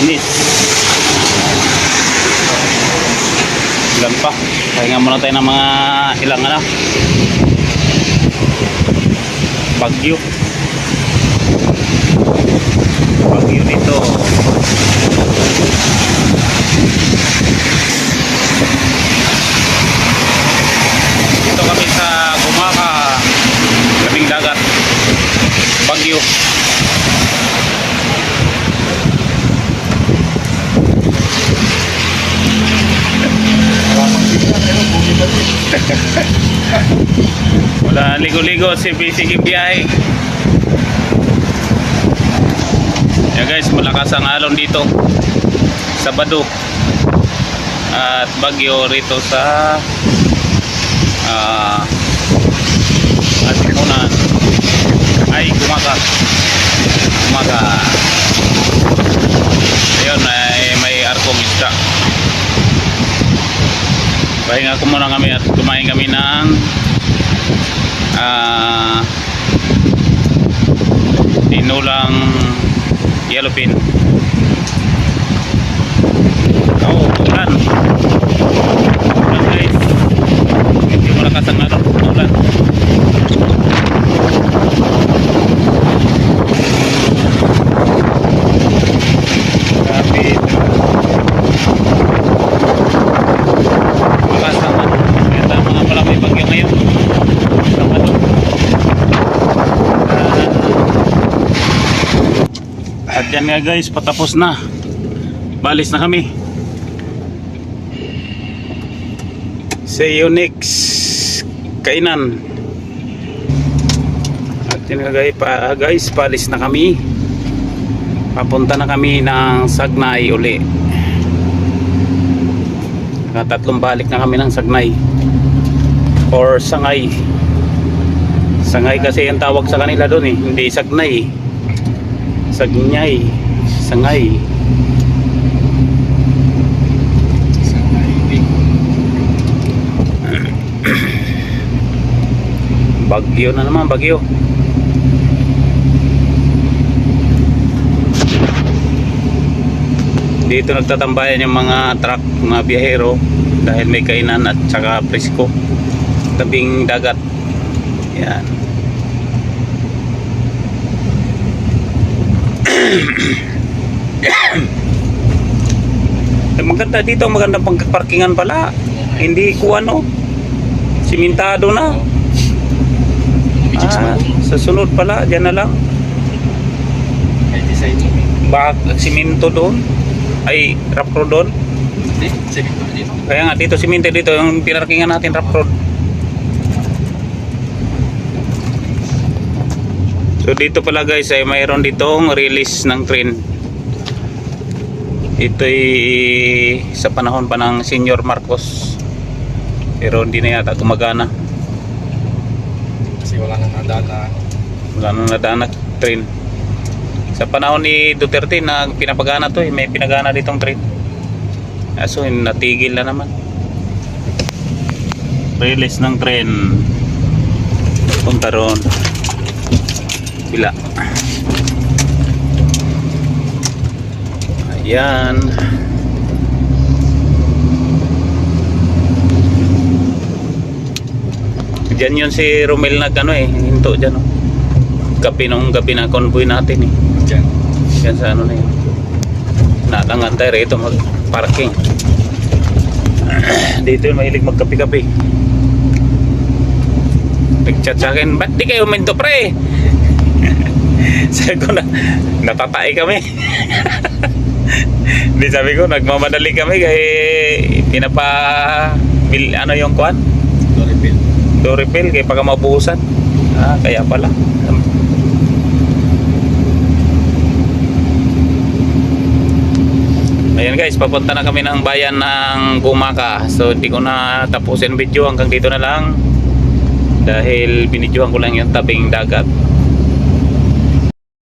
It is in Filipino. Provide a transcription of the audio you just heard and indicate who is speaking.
Speaker 1: Init. Ilan pa? Pahinga muna tayo ng mga ilang bagyo. Bagyo dito. Dito kami sa Gumaka, kaming dagat. Bagyo. Wala ligo-ligo si Bisigi biyahe. Yeah guys, malakas ang alon dito. Sabado at bagyo rito sa Atimunan ay Gumaka. Ayun ay may arkong isda. Pahinga ko muna kami at kumain kami ng tinulang yellowfin. Ulan guys, hindi mo nakasang ulan. Grabe. Mga malaki bagyo ngayon. At yan nga guys, patapos na. Balis na kami. See you next kainan. At yan nga guys, balis na kami. Papunta na kami ng Sagnay uli. Tatlong balik na kami ng Sagnay or Sangay. Sangay kasi yung tawag sa kanila doon eh, hindi Sagnay. Sagnay, Sangay. Bagyo na naman, bagyo. Dito nagtatambayan yung mga truck, mga biyahero dahil may kainan at saka presko. Tabing dagat. Yan. Maganda dito, magandang pagparkingan pala. Hindi ko simentado na. Sa sunod pala, dyan na lang. Simento doon. Ay, rough road doon. Kaya nga dito, simento dito, yung pinarkingan natin rough road. So dito pala guys ay mayroon ditong release ng train. Ito ay sa panahon pa ng Senyor Marcos. Pero hindi na yata gumagana.
Speaker 2: Kasi wala nang nadaan na
Speaker 1: train. Sa panahon ni Duterte na pinapagana to, may pinagana ditong train. So natigil na naman. Release ng train. Punta roon. Bila. Ayan. Diyan yun si Romel hinto dyan gabi na convoy natin Diyan sa na yun. Natangan tayo rito mag parking. Dito yun mahilig magkapi-kapi. Nag-chat sa akin, ba't di kayo minto pre? Sabi ko natatay kami. Di sabi ko nagmamadali kami kaya yung kuan? Do refill kaya pagka mabuhusan. Kaya pala. Ayan guys, papunta na kami ng bayan ng Gumaka. So hindi ko na tapusin video, hanggang dito na lang. Dahil binidyohan ko lang yung tabing dagat.